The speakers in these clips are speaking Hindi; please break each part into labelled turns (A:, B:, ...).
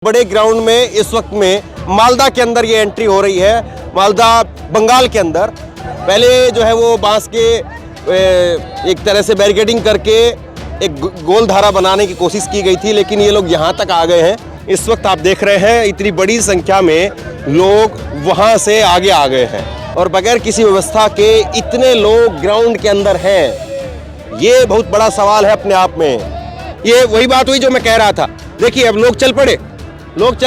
A: बड़े ग्राउंड में इस वक्त में मालदा के अंदर ये एंट्री हो रही है, मालदा बंगाल के अंदर। पहले जो है वो बांस के एक तरह से बैरिकेडिंग करके एक गोल धारा बनाने की कोशिश की गई थी, लेकिन ये लोग यहाँ तक आ गए हैं। इस वक्त आप देख रहे हैं इतनी बड़ी संख्या में लोग वहाँ से आगे आ गए हैं और बगैर किसी व्यवस्था के इतने लोग ग्राउंड के अंदर हैं, ये बहुत बड़ा सवाल है अपने आप में। ये वही बात हुई जो मैं कह रहा था। देखिए अब लोग चल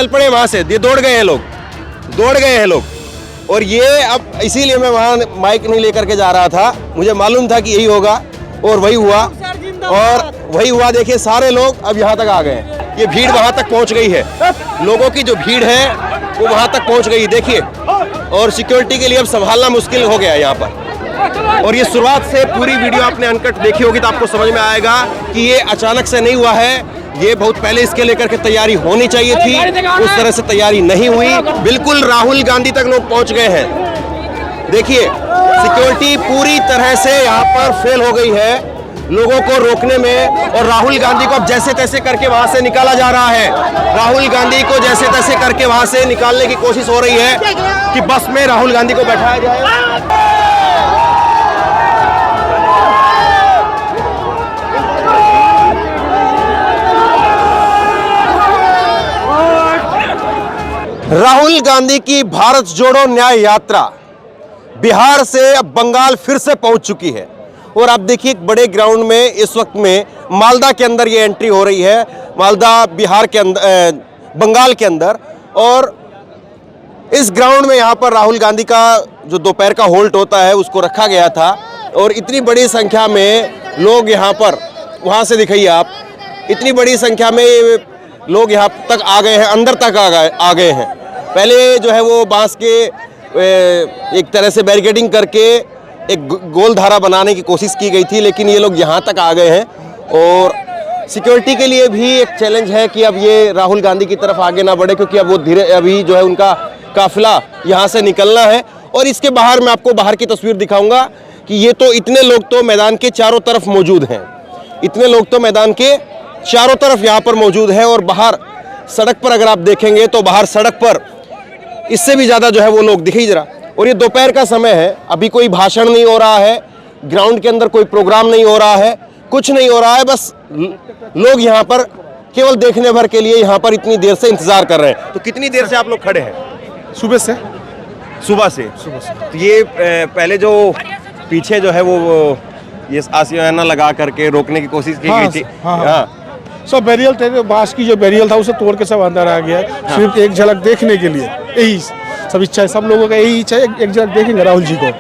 A: पड़े वहां से, ये दौड़ गए हैं लोग। और ये अब इसीलिए मैं वहां माइक नहीं लेकर के जा रहा था, मुझे मालूम था कि यही होगा और वही हुआ। देखिए सारे लोग अब यहाँ तक आ गए हैं, ये भीड़ वहां तक पहुंच गई है, लोगों की जो भीड़ है वो वहां तक पहुंच गई देखिए। और सिक्योरिटी के लिए अब संभालना मुश्किल हो गया यहाँ पर। और ये शुरुआत से पूरी वीडियो आपने अनकट देखी होगी तो आपको समझ में आएगा कि ये अचानक से नहीं हुआ है, ये बहुत पहले इसके लेकर के तैयारी होनी चाहिए थी, उस तरह से तैयारी नहीं हुई। बिल्कुल राहुल गांधी तक लोग पहुंच गए हैं। देखिए सिक्योरिटी पूरी तरह से यहाँ पर फेल हो गई है लोगों को रोकने में, और राहुल गांधी को अब जैसे तैसे करके वहां से निकाला जा रहा है। राहुल गांधी को जैसे तैसे करके वहां से निकालने की कोशिश हो रही है कि बस में राहुल गांधी को बैठाया जाए। राहुल गांधी की भारत जोड़ो न्याय यात्रा बिहार से अब बंगाल फिर से पहुंच चुकी है। और आप देखिए एक बड़े ग्राउंड में इस वक्त में मालदा के अंदर ये एंट्री हो रही है, मालदा बिहार के अंदर, बंगाल के अंदर। और इस ग्राउंड में यहाँ पर राहुल गांधी का जो दोपहर का होल्ट होता है उसको रखा गया था, और इतनी बड़ी संख्या में लोग यहाँ पर, वहाँ से दिखाइए आप, इतनी बड़ी संख्या में लोग यहाँ तक आ गए हैं, अंदर तक आ गए हैं। पहले जो है वो बांस के एक तरह से बैरिकेडिंग करके एक गोल धारा बनाने की कोशिश की गई थी, लेकिन ये लोग यहाँ तक आ गए हैं। और सिक्योरिटी के लिए भी एक चैलेंज है कि अब ये राहुल गांधी की तरफ आगे ना बढ़े, क्योंकि अब वो अभी जो है उनका काफिला यहाँ से निकलना है। और इसके बाहर मैं आपको बाहर की तस्वीर दिखाऊंगा कि ये तो इतने लोग तो मैदान के चारों तरफ मौजूद हैं, इतने लोग तो मैदान के चारों तरफ यहाँ पर मौजूद है। और बाहर सड़क पर अगर आप देखेंगे तो बाहर सड़क पर इससे भी ज़्यादा जो है वो लोग दिखाई जरा। और ये दोपहर का समय है, अभी कोई भाषण नहीं हो रहा है, ग्राउंड के अंदर कोई प्रोग्राम नहीं हो रहा है, कुछ नहीं हो रहा है, बस लोग यहाँ पर केवल देखने भर के लिए यहाँ पर इतनी देर से इंतजार कर रहे हैं। तो कितनी देर से आप लोग खड़े हैं?
B: सुबह से। तो
A: ये पहले जो पीछे जो है वो ये आशियाना लगा करके रोकने की कोशिश की गई थी।
B: हाँ। सब बैरियल थे, बांस की जो बैरियल था उसे तोड़ के सब अंदर आ गया है, सिर्फ एक झलक देखने के लिए। यही सब इच्छा है, सब लोगों का यही इच्छा है, एक झलक देखेंगे राहुल जी को।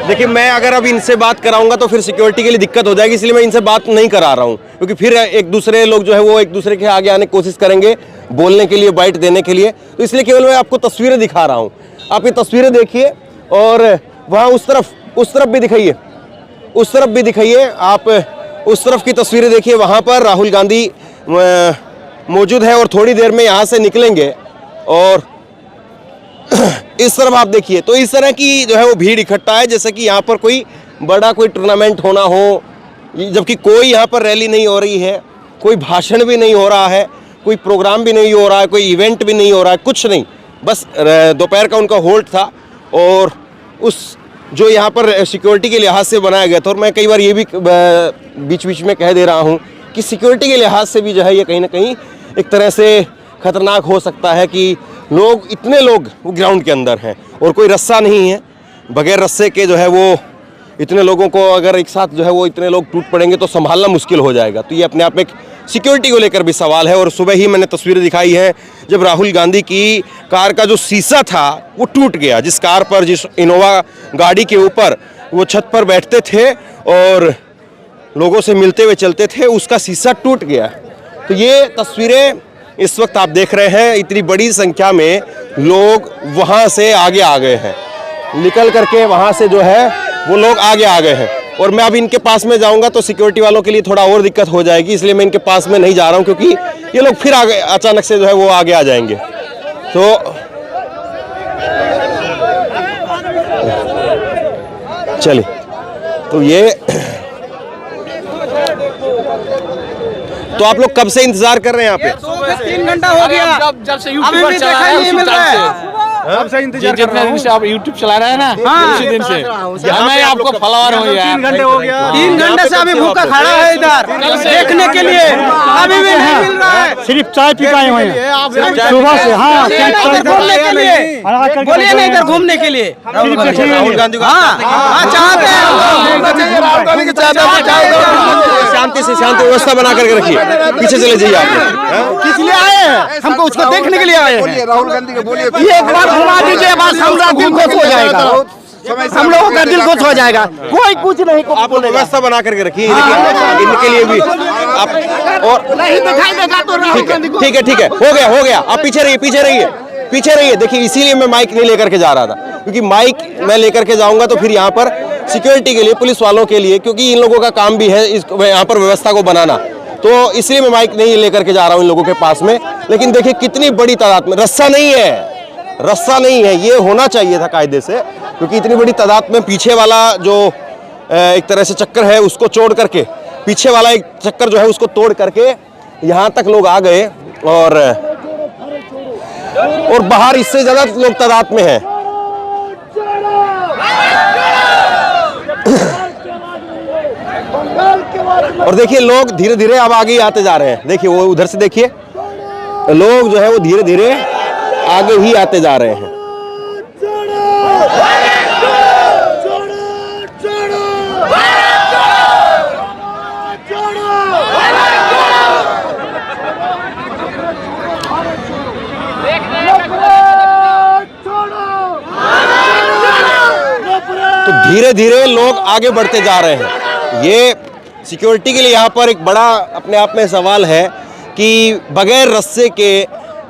A: देखिए मैं अगर अब इनसे बात कराऊंगा तो फिर सिक्योरिटी के लिए दिक्कत हो जाएगी, इसलिए मैं इनसे बात नहीं करा रहा हूं, क्योंकि फिर एक दूसरे लोग जो है वो एक दूसरे के आगे आने की कोशिश करेंगे बोलने के लिए, बाइट देने के लिए। तो इसलिए केवल मैं आपको तस्वीरें दिखा रहा हूँ। आप ये तस्वीरें देखिए और वहाँ उस तरफ भी दिखाइए, आप उस तरफ की तस्वीरें देखिए। वहाँ पर राहुल गांधी मौजूद है और थोड़ी देर में यहाँ से निकलेंगे। और इस तरफ आप देखिए तो इस तरह की जो है वो भीड़ इकट्ठा है जैसे कि यहाँ पर कोई बड़ा कोई टूर्नामेंट होना हो, जबकि कोई यहाँ पर रैली नहीं हो रही है, कोई भाषण भी नहीं हो रहा है, कोई प्रोग्राम भी नहीं हो रहा है, कोई इवेंट भी नहीं हो रहा है, कुछ नहीं। बस दोपहर का उनका होल्ड था और उस जो यहाँ पर सिक्योरिटी के लिहाज से बनाया गया था। और मैं कई बार ये भी बीच बीच में कह दे रहा हूँ कि सिक्योरिटी के लिहाज से भी जो है ये कहीं ना कहीं एक तरह से खतरनाक हो सकता है कि इतने लोग ग्राउंड के अंदर हैं और कोई रस्सा नहीं है। बगैर रस्से के जो है वो इतने लोगों को अगर एक साथ जो है वो इतने लोग टूट पड़ेंगे तो संभालना मुश्किल हो जाएगा। तो ये अपने आप में सिक्योरिटी को लेकर भी सवाल है। और सुबह ही मैंने तस्वीरें दिखाई हैं जब राहुल गांधी की कार का जो शीशा था वो टूट गया, जिस कार पर, जिस इनोवा गाड़ी के ऊपर वो छत पर बैठते थे और लोगों से मिलते हुए चलते थे, उसका शीशा टूट गया। तो ये तस्वीरें इस वक्त आप देख रहे हैं, इतनी बड़ी संख्या में लोग वहाँ से आगे आ गए हैं, निकल करके वहाँ से जो है वो लोग आगे आ गए हैं। और मैं अब इनके पास में जाऊंगा तो सिक्योरिटी वालों के लिए थोड़ा और दिक्कत हो जाएगी, इसलिए मैं इनके पास में नहीं जा रहा हूं, क्योंकि ये लोग फिर आगे अचानक से जो है वो आगे आ जाएंगे। तो चलिए, तो तो आप लोग कब से इंतजार कर रहे हैं यहाँ पे?
C: 3 घंटा हो गया,
D: जब से यूट्यूब पर चला है
C: नहीं मिल रहा है।
B: कब से इंतजार कर
D: जितने
B: रहा
D: दिन
B: हूँ।
D: से आप यूट्यूब चला रहे हैं ना, उसी दिन से मैं आपको फॉलोअर हूँ यार।
B: 3 घंटे हो गया।
C: 3 घंटे से अभी भूखा खड़ा है इधर देखने के लिए, अभी भी नहीं मिल रहा है।
E: सिर्फ चाय पी पाए हुए हैं सुबह से। हाँ
C: घूमने के लिए बोलिए ना, इधर घूमने के लिए
A: राहुल गांधी को
C: चाहते हैं।
A: शांति से शांति व्यवस्था बना करके रखिए, पीछे चले जाइए आप।
C: किस लिए आए हैं? हमको उसको देखने के लिए आए हैं।
F: राहुल गांधी को बोलिए,
C: ये एक बार घुमा दीजिए, बस हमारा दिल खुश हो जाएगा, हम लोगों का दिल खुश हो जाएगा। कोई कुछ नहीं को
A: आप लोग व्यवस्था बना करके रखिए इनके लिए भी आप। और
C: नहीं दिखाई देगा तो राहुल गांधी को।
A: ठीक है, हो गया। आप पीछे रहिए। देखिए इसीलिए मैं माइक नहीं लेकर के जा रहा था, क्योंकि माइक मैं लेकर के जाऊंगा तो फिर यहाँ पर सिक्योरिटी के लिए, पुलिस वालों के लिए, क्योंकि इन लोगों का काम भी है इस यहाँ पर व्यवस्था को बनाना, तो इसलिए मैं माइक नहीं लेकर के जा रहा हूँ इन लोगों के पास में। लेकिन देखिए कितनी बड़ी तादाद में, रस्सा नहीं है, ये होना चाहिए था कायदे से, क्योंकि इतनी बड़ी तादाद में पीछे वाला जो एक तरह से चक्कर है उसको तोड़ करके, पीछे वाला एक चक्कर जो है उसको तोड़ करके यहाँ तक लोग आ गए, और बाहर इससे ज्यादा लोग तादाद में हैं। और देखिए लोग धीरे धीरे अब आगे आते जा रहे हैं। देखिए वो उधर से देखिए, लोग जो है वो धीरे धीरे आगे ही आते जा रहे हैं। तो धीरे धीरे लोग आगे बढ़ते जा रहे हैं। ये सिक्योरिटी के लिए यहाँ पर एक बड़ा अपने आप में सवाल है कि बगैर रस्से के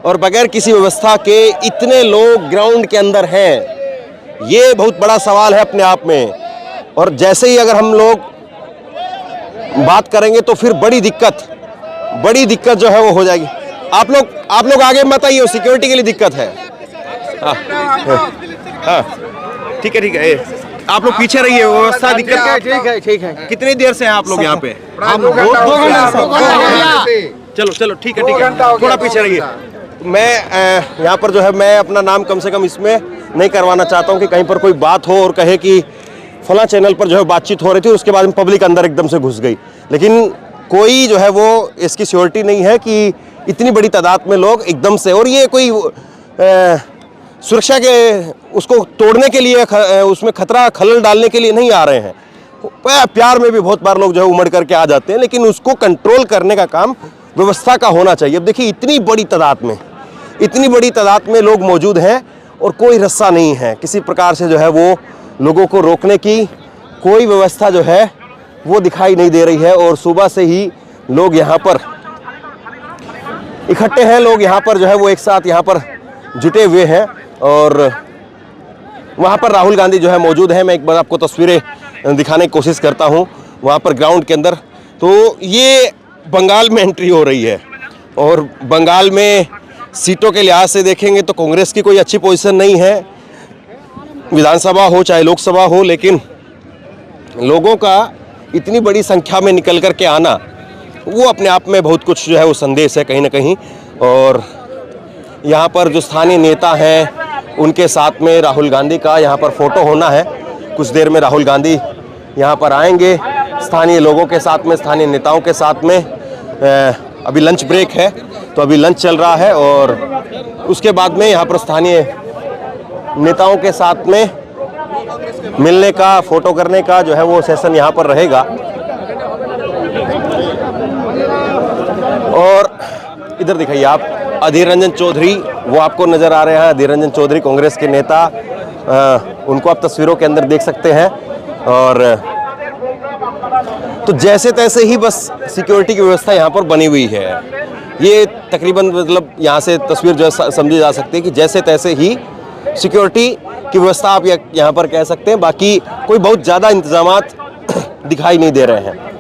A: और बगैर किसी व्यवस्था के इतने लोग ग्राउंड के अंदर हैं, ये बहुत बड़ा सवाल है अपने आप में। और जैसे ही अगर हम लोग बात करेंगे तो फिर बड़ी दिक्कत जो है वो हो जाएगी। आप लोग आगे मत आइए, सिक्योरिटी के लिए दिक्कत है। हाँ ठीक है, आप लोग पीछे रहिए, व्यवस्था दिक्कत है।
C: ठीक है।
A: कितनी देर से हैं आप लोग यहाँ पे? चलो ठीक है, थोड़ा पीछे रहिए। मैं यहाँ पर जो है मैं अपना नाम कम से कम इसमें नहीं करवाना चाहता हूँ कि कहीं पर कोई बात हो और कहे कि फला चैनल पर जो है बातचीत हो रही थी, उसके बाद में पब्लिक अंदर एकदम से घुस गई। लेकिन कोई जो है वो इसकी श्योरिटी नहीं है कि इतनी बड़ी तादाद में लोग एकदम से, और ये कोई सुरक्षा के उसको तोड़ने के लिए, उसमें खतरा खलल डालने के लिए नहीं आ रहे हैं। प्यार में भी बहुत बार लोग जो है उमड़ करके आ जाते हैं, लेकिन उसको कंट्रोल करने का काम व्यवस्था का होना चाहिए। अब देखिए इतनी बड़ी तादाद में लोग मौजूद हैं और कोई रस्सा नहीं है, किसी प्रकार से जो है वो लोगों को रोकने की कोई व्यवस्था जो है वो दिखाई नहीं दे रही है। और सुबह से ही लोग यहाँ पर इकट्ठे हैं, लोग यहाँ पर जो है वो एक साथ यहाँ पर जुटे हुए हैं, और वहाँ पर राहुल गांधी जो है मौजूद है। मैं एक बार आपको तस्वीरें दिखाने की कोशिश करता हूँ वहाँ पर ग्राउंड के अंदर। तो ये बंगाल में एंट्री हो रही है, और बंगाल में सीटों के लिहाज से देखेंगे तो कांग्रेस की कोई अच्छी पोजीशन नहीं है, विधानसभा हो चाहे लोकसभा हो। लेकिन लोगों का इतनी बड़ी संख्या में निकल कर के आना, वो अपने आप में बहुत कुछ जो है वो संदेश है कहीं ना कहीं। और यहाँ पर जो स्थानीय नेता हैं उनके साथ में राहुल गांधी का यहाँ पर फोटो होना है। कुछ देर में राहुल गांधी यहाँ पर आएंगे स्थानीय लोगों के साथ में, स्थानीय नेताओं के साथ में। अभी लंच ब्रेक है तो अभी लंच चल रहा है, और उसके बाद में यहाँ पर स्थानीय नेताओं के साथ में मिलने का, फोटो करने का जो है वो सेशन यहाँ पर रहेगा। और इधर दिखाइए आप, अधीर रंजन चौधरी वो आपको नजर आ रहे हैं। अधीर रंजन चौधरी कांग्रेस के नेता, उनको आप तस्वीरों के अंदर देख सकते हैं। और तो जैसे तैसे ही बस सिक्योरिटी की व्यवस्था यहाँ पर बनी हुई है। ये तकरीबन मतलब यहाँ से तस्वीर जो समझी जा सकती है कि जैसे तैसे ही सिक्योरिटी की व्यवस्था आप यहाँ पर कह सकते हैं। बाकी कोई बहुत ज़्यादा इंतजामात दिखाई नहीं दे रहे हैं।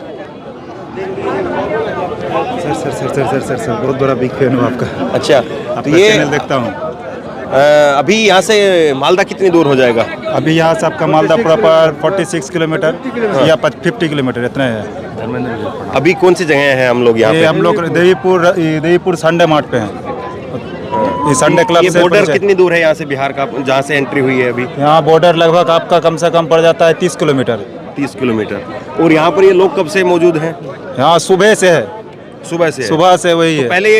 G: सर बहुत बड़ा बिग फैन हूँ आपका।
A: अच्छा,
G: आपका
A: तो ये
G: चैनल देखता हूँ।
A: अभी यहाँ से मालदा कितनी दूर हो जाएगा?
G: अभी यहाँ से आपका मालदा प्रॉपर 46 किलोमीटर या 50 किलोमीटर इतना है।
A: अभी कौन सी जगह है हम लोग यहाँ
G: ये
A: पे?
G: हम लोग देवीपुर संडे मार्ट पे हैं। ये संडे क्लब
A: ये
G: से
A: बॉर्डर कितनी दूर है यहाँ से, बिहार का जहाँ से एंट्री हुई है अभी?
G: यहाँ बॉर्डर लगभग आपका कम से कम पड़ जाता है 30 किलोमीटर।
A: 30 किलोमीटर। और यहाँ पर ये लोग कब से मौजूद हैं?
G: यहाँ सुबह से है,
A: सुबह से?
G: सुबह से वही
A: तो
G: है।
A: पहले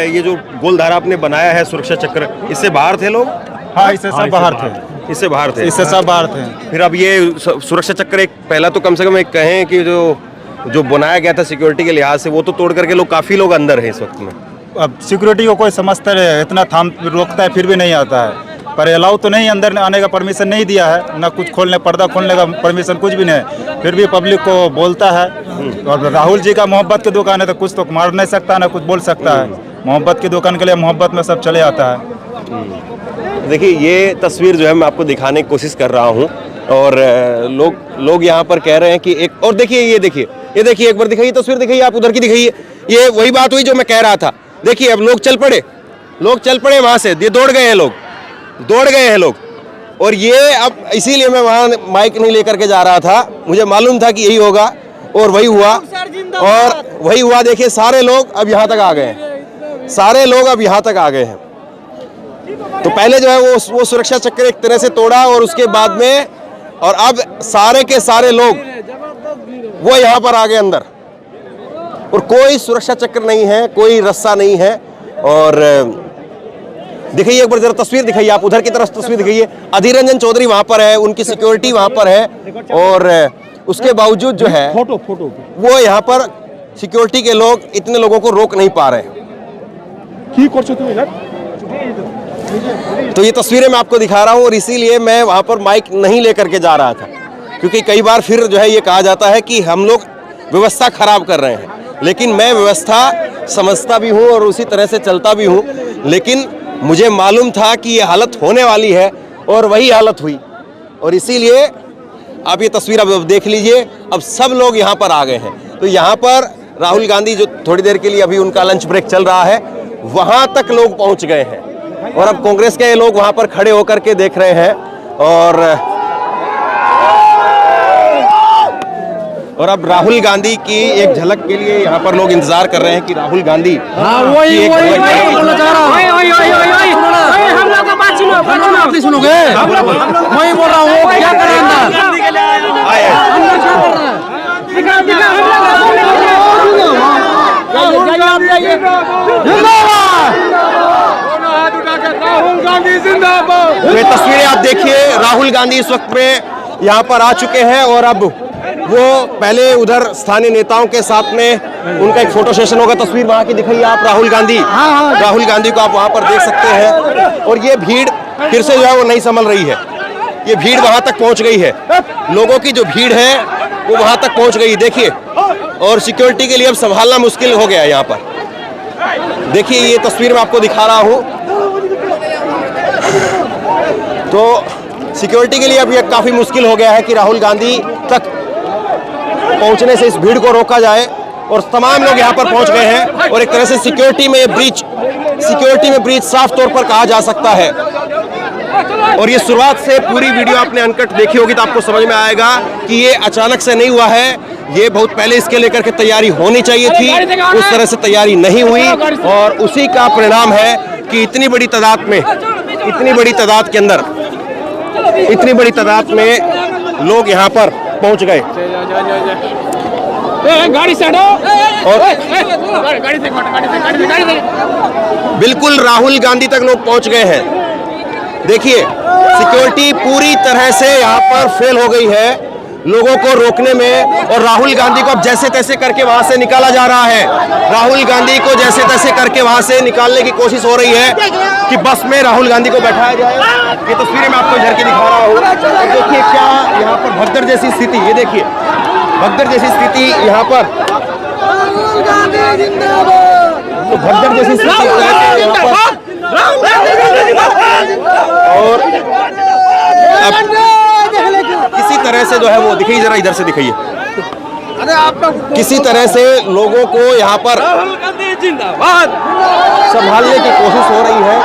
A: ये जो गोलधारा आपने बनाया है सुरक्षा चक्र, इससे बाहर थे लोग?
G: हाँ, इससे सब बाहर थे,
A: इससे बाहर थे?
G: इससे सब बाहर थे।
A: फिर अब ये सुरक्षा चक्र एक पहला तो कम से कम एक कहें कि जो बनाया गया था सिक्योरिटी के लिहाज से, वो तो तोड़ करके लोग काफ़ी लोग अंदर हैं इस वक्त में।
G: अब सिक्योरिटी को कोई समझता है, इतना थाम रोकता है फिर भी नहीं आता है। पर अलाउ तो नहीं, अंदर आने का परमिशन नहीं दिया है, ना कुछ खोलने, पर्दा खोलने का परमिशन कुछ भी नहीं। फिर भी पब्लिक को बोलता है। और राहुल जी का मोहब्बत की दुकान है तो कुछ तो मार नहीं सकता, ना कुछ बोल सकता है। मोहब्बत की दुकान के लिए मोहब्बत में सब चले आता है।
A: देखिए ये तस्वीर जो है मैं आपको दिखाने की कोशिश कर रहा हूँ, और लोग यहाँ पर कह रहे हैं कि एक और देखिए, ये देखिए एक बार दिखाइए तस्वीर, दिखाइए आप उधर की दिखाइए। ये वही बात हुई जो मैं कह रहा था। देखिए अब लोग चल पड़े वहाँ से, ये दौड़ गए हैं लोग। और ये अब इसीलिए मैं वहाँ माइक नहीं लेकर के जा रहा था, मुझे मालूम था कि यही होगा और वही हुआ। देखिए सारे लोग अब यहाँ तक आ गए हैं, तो पहले जो है वो सुरक्षा चक्र एक तरह से तोड़ा, और उसके बाद में और अब सारे के सारे लोग वो यहाँ पर आ गए अंदर, और कोई सुरक्षा चक्र नहीं है, कोई रस्सा नहीं है। और दिखाइए एक बार जरा तस्वीर दिखाइए, आप उधर की तरफ तस्वीर दिखाइए। अधीर रंजन चौधरी वहां पर है, उनकी सिक्योरिटी वहां पर है, और उसके बावजूद जो है फोटो वो यहाँ पर सिक्योरिटी के लोग इतने लोगों को रोक नहीं पा रहे हैं। तो ये तस्वीरें मैं आपको दिखा रहा हूँ, और इसीलिए मैं वहां पर माइक नहीं लेकर के जा रहा था, क्योंकि कई बार फिर जो है ये कहा जाता है कि हम लोग व्यवस्था खराब कर रहे हैं। लेकिन मैं व्यवस्था समझता भी हूँ और उसी तरह से चलता भी हूँ, लेकिन मुझे मालूम था कि ये हालत होने वाली है, और वही हालत हुई। और इसीलिए आप ये तस्वीर अब देख लीजिए, अब सब लोग यहाँ पर आ गए हैं। तो यहाँ पर राहुल गांधी जो थोड़ी देर के लिए अभी उनका लंच ब्रेक चल रहा है, वहाँ तक लोग पहुँच गए हैं, और अब कांग्रेस के लोग वहाँ पर खड़े होकर के देख रहे हैं। और अब राहुल गांधी की एक झलक के लिए यहाँ पर लोग इंतजार कर रहे हैं कि राहुल गांधी
E: वही बोलना चाह रहा हूँ। हम लोग का बात सुनोगे? वही बोल रहा हूँ, क्या कर रहे
A: ये तस्वीरें आप देखिए, राहुल गांधी इस वक्त में यहाँ पर आ चुके हैं, और अब वो पहले उधर स्थानीय नेताओं के साथ में उनका एक फोटो सेशन होगा। तस्वीर वहाँ की दिखाइए आप, राहुल गांधी को आप वहाँ पर देख सकते हैं। और ये भीड़ फिर से जो है वो नहीं संभल रही है, ये भीड़ वहाँ तक पहुँच गई है, लोगों की जो भीड़ है वो वहाँ तक पहुँच गई, देखिए। और सिक्योरिटी के लिए अब संभालना मुश्किल हो गया है यहाँ पर। देखिए ये तस्वीर मैं आपको दिखा रहा हूँ, तो सिक्योरिटी के लिए अब ये काफ़ी मुश्किल हो गया है कि राहुल गांधी तक पहुंचने से इस भीड़ को रोका जाए, और तमाम लोग यहां पर पहुंच गए हैं। और एक तरह से सिक्योरिटी में ब्रीच साफ तौर पर कहा जा सकता है। और ये शुरुआत से पूरी वीडियो आपने अनकट देखी होगी तो आपको समझ में आएगा कि ये अचानक से नहीं हुआ है, ये बहुत पहले इसके लेकर के तैयारी होनी चाहिए थी, उस तरह से तैयारी नहीं हुई, और उसी का परिणाम है कि इतनी बड़ी तादाद में लोग यहाँ पर पहुंच गए।
E: गाड़ी से
A: बिल्कुल राहुल गांधी तक लोग पहुंच गए हैं। देखिए सिक्योरिटी पूरी तरह से यहाँ पर फेल हो गई है लोगों को रोकने में, और राहुल गांधी को अब जैसे तैसे करके वहां से निकाला जा रहा है। राहुल गांधी को जैसे तैसे करके वहां से निकालने की कोशिश हो रही है कि बस में राहुल गांधी को बैठाया जाए। ये तस्वीरें मैं आपको इधर की दिखा रहा हूँ, और देखिए क्या यहाँ पर भगदड़ जैसी स्थिति, ये देखिए भगदड़ जैसी स्थिति यहाँ पर, तो भगदड़ जैसी स्थिति यहाँ पर। और किसी तरह से जो है वो दिखाइए, जरा इधर से दिखाइए, किसी तरह से लोगों को यहाँ पर संभालने की कोशिश हो रही है।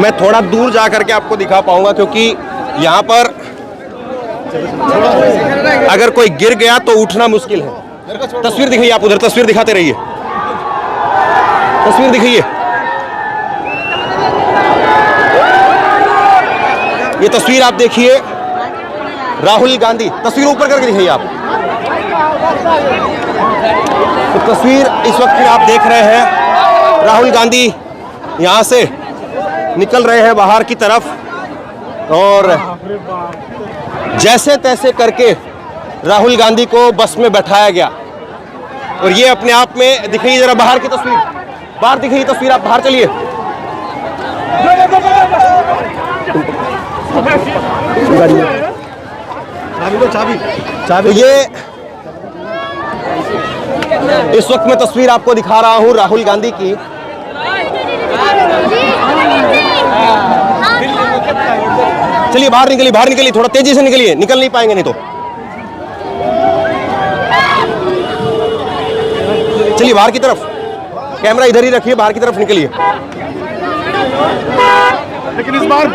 A: मैं थोड़ा दूर जा करके आपको दिखा पाऊंगा, क्योंकि यहाँ पर अगर कोई गिर गया तो उठना मुश्किल है। तस्वीर दिखाइए आप, उधर तस्वीर दिखाते रहिए, तस्वीर दिखाइए। ये तस्वीर आप देखिए, राहुल गांधी, तस्वीर ऊपर करके दिखाइए आप। तो तस्वीर इस वक्त की आप देख रहे हैं, राहुल गांधी यहाँ से निकल रहे हैं बाहर की तरफ, और जैसे तैसे करके राहुल गांधी को बस में बैठाया गया। और ये अपने आप में दिखाइए जरा बाहर की तस्वीर, बाहर दिखाइए तस्वीर, आप बाहर चलिए। तो ये इस वक्त मैं तस्वीर आपको दिखा रहा हूं राहुल गांधी की। चलिए बाहर निकलिए, बाहर निकलिए, थोड़ा तेजी से निकलिए, निकल नहीं पाएंगे नहीं तो। चलिए बाहर की तरफ, कैमरा इधर ही रखिए, बाहर की तरफ निकलिए।
B: लेकिन इस बार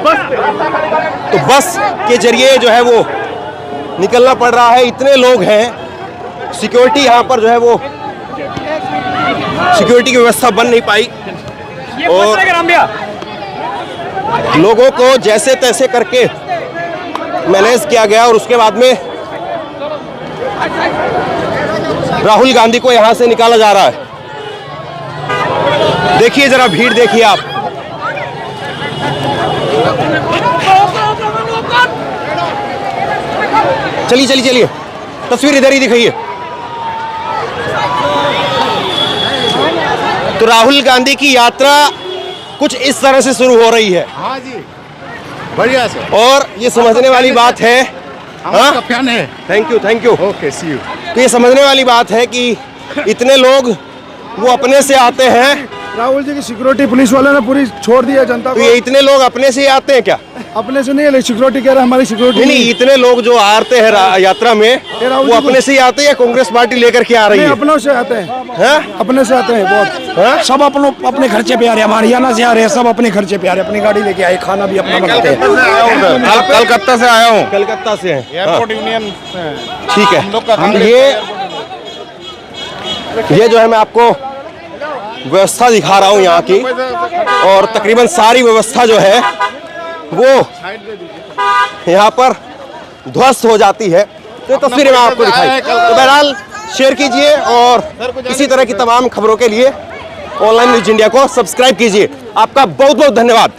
A: तो बस के जरिए जो है वो निकलना पड़ रहा है। इतने लोग हैं, सिक्योरिटी यहाँ पर जो है वो सिक्योरिटी की व्यवस्था बन नहीं पाई, और लोगों को जैसे तैसे करके मैनेज किया गया, और उसके बाद में राहुल गांधी को यहां से निकाला जा रहा है। देखिए जरा भीड़ देखिए आप। चलिए चलिए चलिए, तस्वीर इधर ही दिखाइए। तो राहुल गांधी की यात्रा कुछ इस तरह से शुरू हो रही है।
F: हाँ जी, बढ़िया से।
A: और ये समझने वाली बात है,
F: हाँ फैन है।
A: Thank you thank you.
F: Okay, see you.
A: तो ये समझने वाली बात है कि इतने लोग वो अपने से आते हैं।
B: राहुल जी की सिक्योरिटी पुलिस वाले ने पूरी छोड़ दिया जनता
A: तो
B: को।
A: ये इतने लोग अपने से ही आते हैं क्या?
B: अपने से नहीं है, सिक्योरिटी कह रहा है हमारी सिक्योरिटी
A: नहीं, इतने लोग जो आते हैं यात्रा में, वो अपने से ही आते हैं या कांग्रेस पार्टी लेकर के आ रही है?
B: अपनों से आते हैं,
A: हैं?
B: अपने से आते हैं बहुत। सब अपने खर्चे पे आ रहे हैं, हरियाणा से आ रहे हैं, सब अपने खर्चे पे आ रहे हैं, अपनी गाड़ी लेके आए, खाना भी अपना बनाते हैं।
G: कलकत्ता से आया हूँ।
A: कलकत्ता से हैं।
G: Airport union.
A: ठीक है, ये जो है मैं आपको व्यवस्था दिखा रहा हूँ यहाँ की, और तकरीबन सारी व्यवस्था जो है वो यहाँ पर ध्वस्त हो जाती है। तो तस्वीरें मैं आपको दिखाई। तो बहरहाल शेयर कीजिए, और इसी तरह की तमाम खबरों के लिए ऑनलाइन न्यूज़ इंडिया को सब्सक्राइब कीजिए। आपका बहुत बहुत धन्यवाद।